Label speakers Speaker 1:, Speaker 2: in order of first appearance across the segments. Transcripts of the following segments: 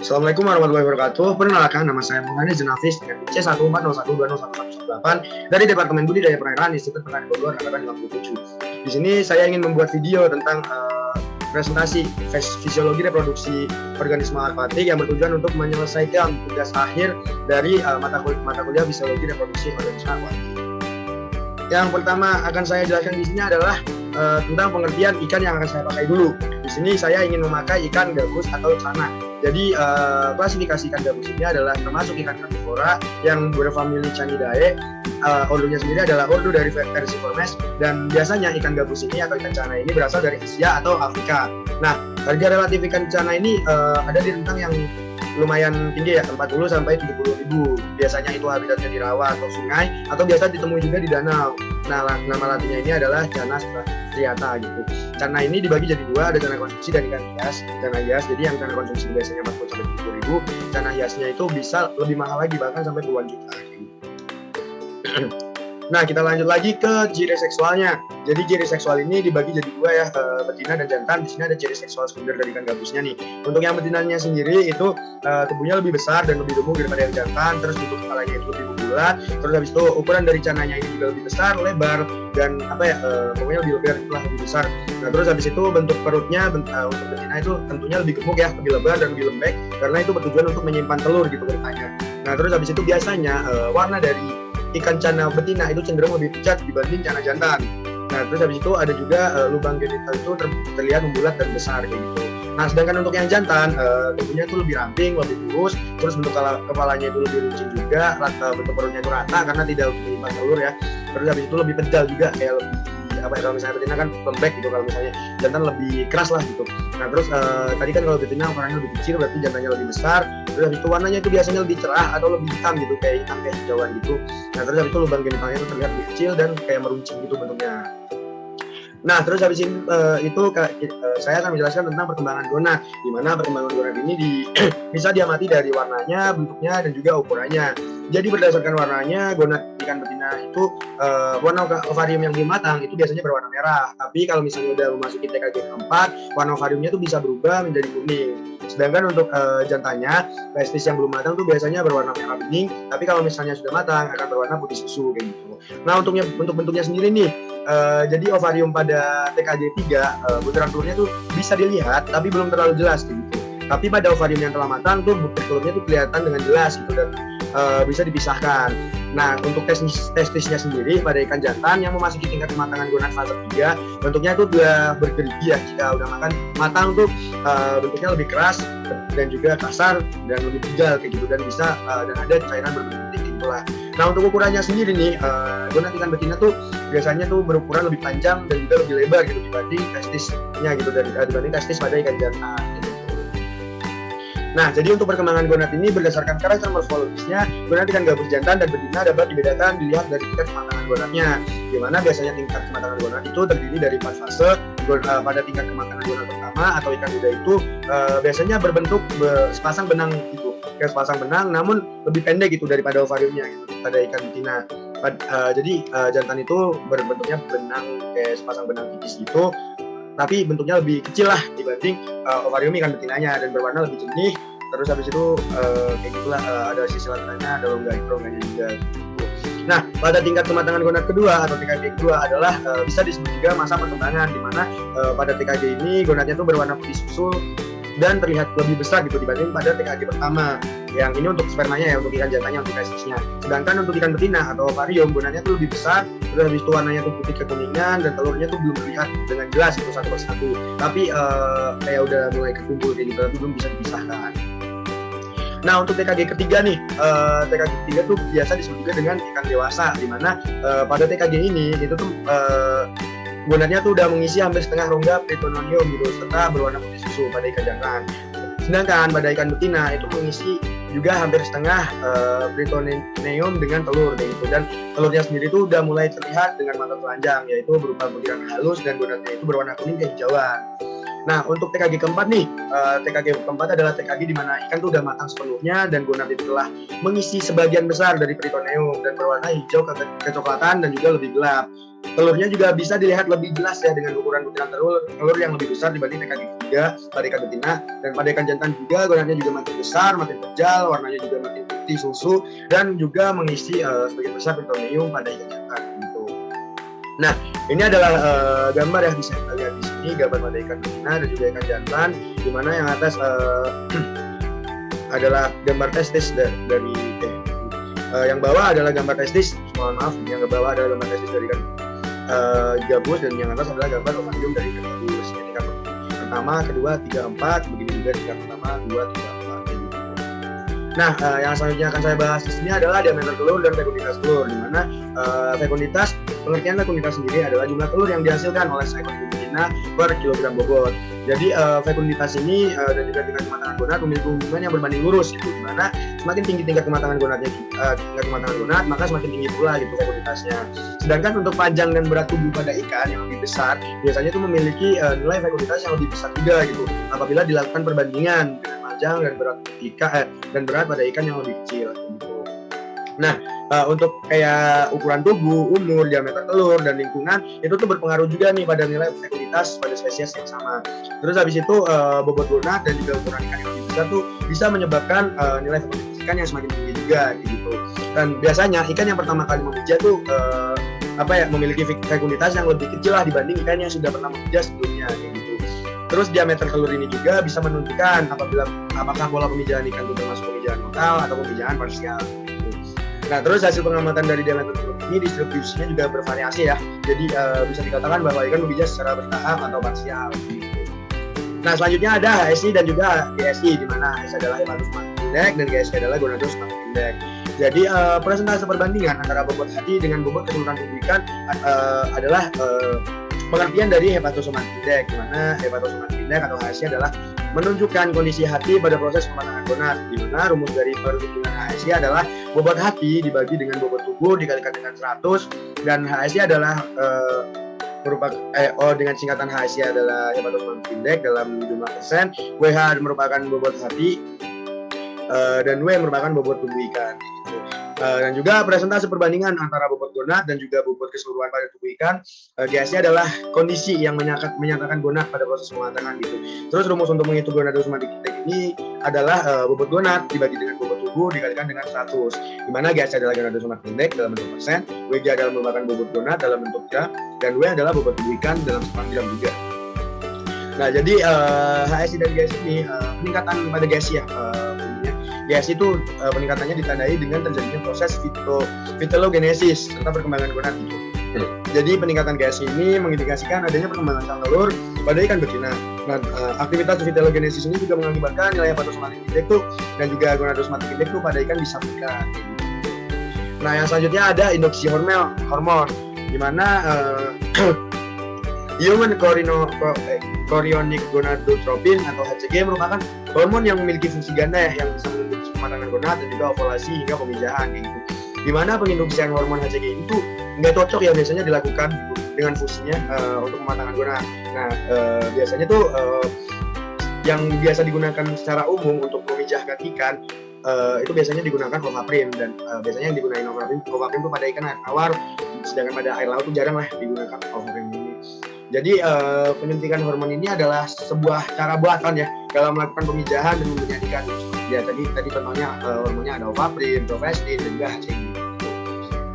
Speaker 1: Assalamualaikum warahmatullahi wabarakatuh. Perkenalkan, nama saya Muhammad Jenafis dengan C140120118 dari Departemen Budidaya Perairan Institut Pertanian Bogor angkatan 57. Di sini saya ingin membuat video tentang presentasi fisiologi reproduksi organisme akuatik yang bertujuan untuk menyelesaikan tugas akhir dari mata kuliah fisiologi reproduksi organisme akuatik. Yang pertama akan saya jelaskan di sini adalah tentang pengertian ikan yang akan saya pakai dulu. Di sini saya ingin memakai ikan gabus atau cana. Jadi klasifikasi ikan gabus ini adalah termasuk ikan karnivora yang berfamili Canidae. Ordonya sendiri adalah ordo dari Versiformes, dan biasanya ikan gabus ini atau ikan cana ini berasal dari Asia atau Afrika. Nah, harga relatif ikan cana ini ada di rentang yang lumayan tinggi ya, 40 sampai 70 ribu. Biasanya itu habitatnya di rawa atau sungai, atau biasa ditemui juga di danau. Nah, nama latinnya ini adalah Channa striata gitu. Cana ini dibagi jadi dua, ada cana konsumsi dan ikan hias. Cana hias, jadi yang cana konsumsi biasanya 40 sampai 70 ribu. Cana hiasnya itu bisa lebih mahal lagi, bahkan sampai puluhan juta. Nah, kita lanjut lagi ke ciri seksualnya. Jadi ciri seksual ini dibagi jadi dua ya, betina dan jantan. Di sini ada ciri seksual sekunder dari ikan gabusnya nih. Untuk yang betinanya sendiri itu tubuhnya lebih besar dan lebih gemuk daripada yang jantan. Terus bentuk kepalanya itu lebih bulat. Terus habis itu ukuran dari cananya ini juga lebih besar, lebar, dan pokoknya lebih lebar, lebih besar. Nah, terus habis itu bentuk perutnya untuk betina itu tentunya lebih gemuk ya, lebih lebar dan lebih lembek, karena itu bertujuan untuk menyimpan telur gitu beritanya. Nah, terus habis itu biasanya warna dari ikan cana betina itu cenderung lebih pucat dibanding cana jantan. Nah, terus habis itu ada juga lubang genital itu terlihat membulat dan besar kayak gitu. Nah, sedangkan untuk yang jantan tubuhnya itu lebih ramping, lebih lurus, terus bentuk kepalanya itu lebih runcing juga, bentuk perutnya itu rata karena tidak menyimpan telur ya. Terus habis itu lebih pejal juga, kayak lebih kalau misalnya betina kan lembek gitu, kalau misalnya jantan lebih keras lah gitu. Nah, terus tadi kan kalau betina ukurannya lebih kecil, berarti jantannya lebih besar. Terus habis itu warnanya itu biasanya lebih cerah atau lebih hitam gitu, kayak hitam kayak hijauan gitu. Nah, terus habis itu lubang genitalnya itu terlihat lebih kecil dan kayak meruncing gitu bentuknya. Nah, terus habis itu saya akan menjelaskan tentang perkembangan gonad, di mana perkembangan gonad ini bisa diamati dari warnanya, bentuknya, dan juga ukurannya. Jadi berdasarkan warnanya, gonad ikan betina itu warna ovarium yang belum matang itu biasanya berwarna merah. Tapi kalau misalnya udah memasuki TKG keempat, warna ovariumnya itu bisa berubah menjadi kuning. Sedangkan untuk jantannya, testis yang belum matang tuh biasanya berwarna merah bening. Tapi kalau misalnya sudah matang akan berwarna putih susu kayak gitu. Nah, untuk bentuknya sendiri nih, jadi ovarium pada TKG 3 butiran telurnya tuh bisa dilihat tapi belum terlalu jelas gitu. Tapi pada ovarium yang telah matang tuh butir telurnya tuh kelihatan dengan jelas gitu dan bisa dipisahkan. Nah, untuk testisnya sendiri pada ikan jantan yang memasuki tingkat kematangan gonad fase 3, bentuknya itu udah bergerigi ya. Jika udah matang tuh bentuknya lebih keras dan juga kasar dan lebih tebal kayak gitu, dan bisa dan ada cairan berbentuk titik itulah. Nah, untuk ukurannya sendiri nih, gonad ikan betina tuh biasanya tuh berukuran lebih panjang dan juga lebih lebar gitu dibanding testisnya gitu, dibanding testis pada ikan jantan gitu. Nah, jadi untuk perkembangan gonad ini berdasarkan karakter morfologisnya, gonad ikan gabus jantan dan betina dapat dibedakan dilihat dari tingkat kematangan gonadnya. Di mana biasanya tingkat kematangan gonad itu terdiri dari 4 fase. Pada tingkat kematangan gonad pertama atau ikan muda itu biasanya berbentuk sepasang benang gitu, kayak sepasang benang, namun lebih pendek gitu daripada ovariumnya gitu pada ikan betina. Jadi jantan itu berbentuknya benang kayak sepasang benang tipis gitu, tapi bentuknya lebih kecil lah dibanding ovarium ikan betinanya dan berwarna lebih jernih. Terus habis itu kayak gitulah, ada sisi laterannya, ada rongganya juga gitu. Nah, pada tingkat kematangan gonad kedua atau TKG kedua adalah bisa disebut juga masa perkembangan, di mana pada TKG ini gonadnya tuh berwarna putih susu dan terlihat lebih besar gitu dibanding pada TKG pertama. Yang ini untuk spermanya ya, untuk ikan jantannya, untuk testisnya. Sedangkan untuk ikan betina atau ovarium, gonadnya tuh lebih besar, terus habis itu warnanya tuh putih kekuningan, dan telurnya tuh belum terlihat dengan jelas itu satu persatu. Tapi kayak udah mulai kekumpul kayak gitu, tapi belum bisa dipisahkan. Nah, untuk TKG ketiga nih, TKG ketiga tuh biasa disebut juga dengan ikan dewasa, di mana pada TKG ini itu tuh gonadnya tuh udah mengisi hampir setengah rongga peritoneum gitu, serta berwarna putih susu pada ikan jantan. Sedangkan pada ikan betina itu mengisi juga hampir setengah peritoneum dengan telur gitu, dan telurnya sendiri itu udah mulai terlihat dengan mata telanjang, yaitu berupa butiran halus, dan gonadnya itu berwarna kuning kehijauan. Nah, untuk TKG keempat nih, TKG keempat adalah TKG di mana ikan tuh udah matang sepenuhnya dan gonad itu telah mengisi sebagian besar dari peritoneum dan berwarna hijau kecoklatan dan juga lebih gelap. Telurnya juga bisa dilihat lebih jelas ya dengan ukuran butiran telur yang lebih besar dibanding TKG juga pada ikan betina, dan pada ikan jantan juga gonadnya juga makin besar, makin kejal, warnanya juga makin putih susu, dan juga mengisi sebagian besar peritoneum pada ikan jantan gitu. Nah, ini adalah gambar yang bisa kita lihat di sini, gambar pada ikan betina dan juga ikan jantan, di mana yang atas adalah gambar testis dari yang bawah adalah gambar testis, mohon maaf, yang ke bawah adalah gambar testis dari ikan gabus, dan yang atas adalah gambar ovarium dari ikan gabus. Jadi tingkat pertama, kedua, 3, 4, begini juga tingkat pertama, 2, 3, 4 gitu. Nah, yang selanjutnya akan saya bahas di sini adalah diameter telur dan fekunditas telur, di mana fekunditas, pengertian fekunditas sendiri adalah jumlah telur yang dihasilkan oleh seekor ikan betina per kilogram bobot. Jadi fekunditas ini dan juga tingkat kematangan gonad memiliki hubungan yang berbanding lurus, gitu. Di mana semakin tinggi tingkat kematangan gonadnya, maka semakin tinggi pula gitu fekunditasnya. Sedangkan untuk panjang dan berat tubuh pada ikan yang lebih besar, biasanya itu memiliki nilai fekunditas yang lebih besar juga gitu. Apabila dilakukan perbandingan dengan panjang dan berat pada ikan yang lebih kecil. Gitu. Nah, untuk kayak ukuran tubuh, umur, diameter telur, dan lingkungan itu tuh berpengaruh juga nih pada nilai fekunditas pada spesies yang sama. Terus habis itu bobot gonad dan juga ukuran ikan yang lebih besar tuh bisa menyebabkan nilai fekunditas ikan yang semakin tinggi juga gitu. Dan biasanya ikan yang pertama kali memijah tuh memiliki fekunditas yang lebih kecil lah dibanding ikan yang sudah pernah memijah sebelumnya gitu. Terus diameter telur ini juga bisa menunjukkan apakah pola pemijahan ikan itu termasuk pemijahan total atau pemijahan parsial. Nah, terus hasil pengamatan dari diameter telur ini distribusinya juga bervariasi ya. Jadi bisa dikatakan bahwa ikan memijah secara bertahap atau parsial. Nah, selanjutnya ada HSI dan juga GSI, di mana HSI adalah Hepatosomatic Index dan GSI adalah Gonadosomatic Index. Jadi persentase perbandingan antara bobot hati dengan bobot keseluruhan tubuh ikan adalah pengertian dari Hepatosomatic Index, di mana Hepatosomatic Index atau HSI adalah menunjukkan kondisi hati pada proses pematangan gonad, di mana rumus dari perhitungan HSI adalah bobot hati dibagi dengan bobot tubuh dikalikan dengan 100, dan HSI adalah dengan singkatan HSI adalah Hepatosomatic Index dalam jumlah persen, WH merupakan bobot hati, dan W merupakan bobot tubuh ikan. Dan juga presentase perbandingan antara bobot gonad dan juga bobot keseluruhan pada tubuh ikan. GSI adalah kondisi yang menyatakan gonad pada proses pematangan gitu. Terus rumus untuk menghitung Gonadosomatic Index ini adalah bobot gonad dibagi dengan bobot tubuh dikalikan dengan 100, di mana GSI adalah Gonadosomatic Index dalam bentuk persen, WJ adalah merupakan bobot gonad dalam bentuk gram, dan W adalah bobot tubuh ikan dalam skala gram juga. Nah, jadi HSI dan GSI ini peningkatan pada GSI ya. GSI itu peningkatannya ditandai dengan terjadinya proses fitogenesis serta perkembangan gonad itu. Jadi peningkatan GSI ini mengindikasikan adanya perkembangan sang telur pada ikan betina. Nah, aktivitas fitogenesis ini juga mengakibatkan nilai Hepatosomatic Index dan juga Gonadosomatic Index pada ikan bisa meningkat. Nah, yang selanjutnya ada induksi hormon, di mana human chorionic gonadotropin atau HCG merupakan hormon yang memiliki fungsi ganda yang bisa menginduksi pematangan gonad dan juga ovulasi hingga pemijahan gitu. Di mana penginduksian hormon HCG itu nggak cocok ya biasanya dilakukan dengan fungsinya untuk pematangan gonad. Nah, biasanya tuh yang biasa digunakan secara umum untuk memijahkan ikan itu biasanya digunakan ovaprin, dan biasanya yang digunakan ovaprin itu pada ikan air tawar, sedangkan pada air laut itu jarang lah digunakan ovaprin ini. Jadi penyuntikan hormon ini adalah sebuah cara buatan ya dalam melakukan pemijahan dan memijahkan ikan. Ya tadi contohnya hormonnya ada ovaprin, provestin, dan juga HCG.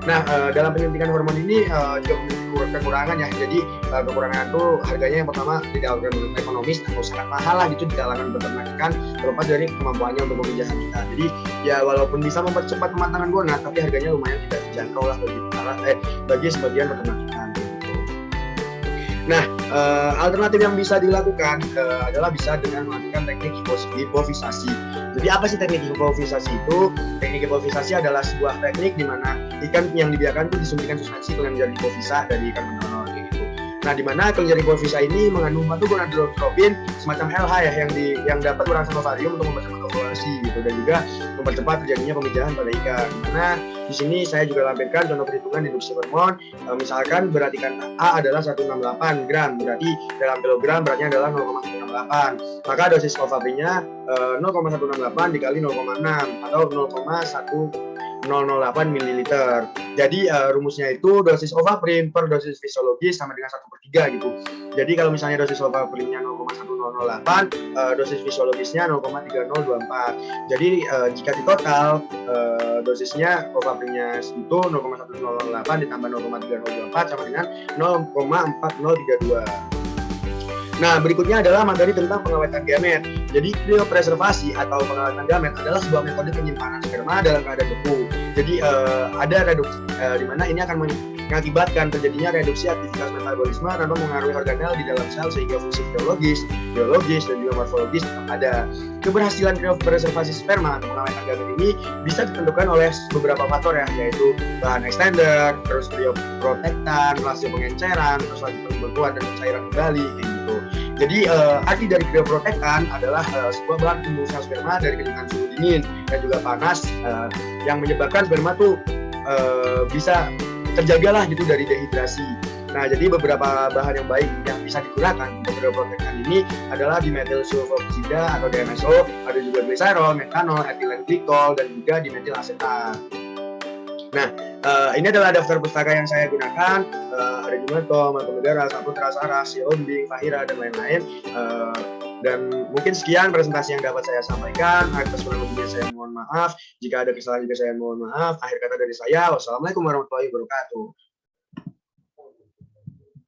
Speaker 1: Nah, dalam penyuntikan hormon ini juga memiliki kekurangan ya. Jadi kekurangan itu harganya yang pertama tidak ekonomis atau sangat mahal lah gitu di kalangan peternak ikan, terlepas dari kemampuannya untuk pemijahan ikan. Jadi ya walaupun bisa mempercepat pematangan gonad, tapi harganya lumayan tidak terjangkau lah bagi sebagian peternak ikan. Nah, alternatif yang bisa dilakukan adalah bisa dengan melakukan teknik hipovisasi. Jadi apa sih teknik hipovisasi itu? Teknik hipovisasi adalah sebuah teknik di mana ikan yang dibiarkan itu disuntikan substansi kelenjar hipofisa dari ikan pendonor gitu. Nah, di mana kelenjar hipofisa ini mengandung batu gonadotropin semacam LH ya yang dapat merangsang ovarium untuk mempercepat ovulasi gitu, dan juga mempercepat terjadinya pemijahan pada ikan. Karena di sini saya juga lampirkan contoh perhitungan induksi hormon. Misalkan berat ikan A adalah 168 gram, berarti dalam kilogram beratnya adalah 0,168. Maka dosis ovaprinnya 0,168 dikali 0,6 atau 0,1 0,008 ml. Jadi rumusnya itu dosis Ovaprin per dosis fisiologis sama dengan 1/3 gitu. Jadi kalau misalnya dosis Ovaprinnya 0,1008, dosis fisiologisnya 0,3024. Jadi jika di total dosisnya Ovaprinnya itu 0,1008 ditambah 0,3024 sama dengan 0,4032. Nah, berikutnya adalah materi tentang pengawetan gamet. Jadi, kriopreservasi atau pengawetan gamet adalah sebuah metode penyimpanan sperma dalam keadaan beku. Jadi, ada reduksi di mana ini akan mengakibatkan terjadinya reduksi aktivitas metabolisme tanpa mengaruhi organel di dalam sel sehingga fungsi biologis, dan juga morfologis tetap ada. Keberhasilan kriopreservasi sperma atau pengawetan gamet ini bisa ditentukan oleh beberapa faktor ya, yaitu bahan extender, terus krioprotektan, rasio pengenceran, terus lagi pembekuan dan pencairan kembali, kayak gitu. Jadi arti dari krioprotektan adalah sebuah bahan tumbuh sel sperma dari ketinggian suhu dingin dan juga panas yang menyebabkan sperma tuh bisa terjagalah gitu dari dehidrasi. Nah, jadi beberapa bahan yang baik yang bisa digunakan untuk krioprotektan ini adalah dimethyl sulfoksida atau DMSO, ada juga glycerol, metanol, etilen glikol, dan juga dimetil asetat. Nah, ini adalah daftar pustaka yang saya gunakan. Ada Jumanto, Mangkunegaran, Saputra, Saras, Siombing, Fahira, dan lain-lain. Dan mungkin sekian presentasi yang dapat saya sampaikan. Atas kurang lebihnya saya mohon maaf. Jika ada kesalahan juga saya mohon maaf. Akhir kata dari saya, wassalamualaikum warahmatullahi wabarakatuh.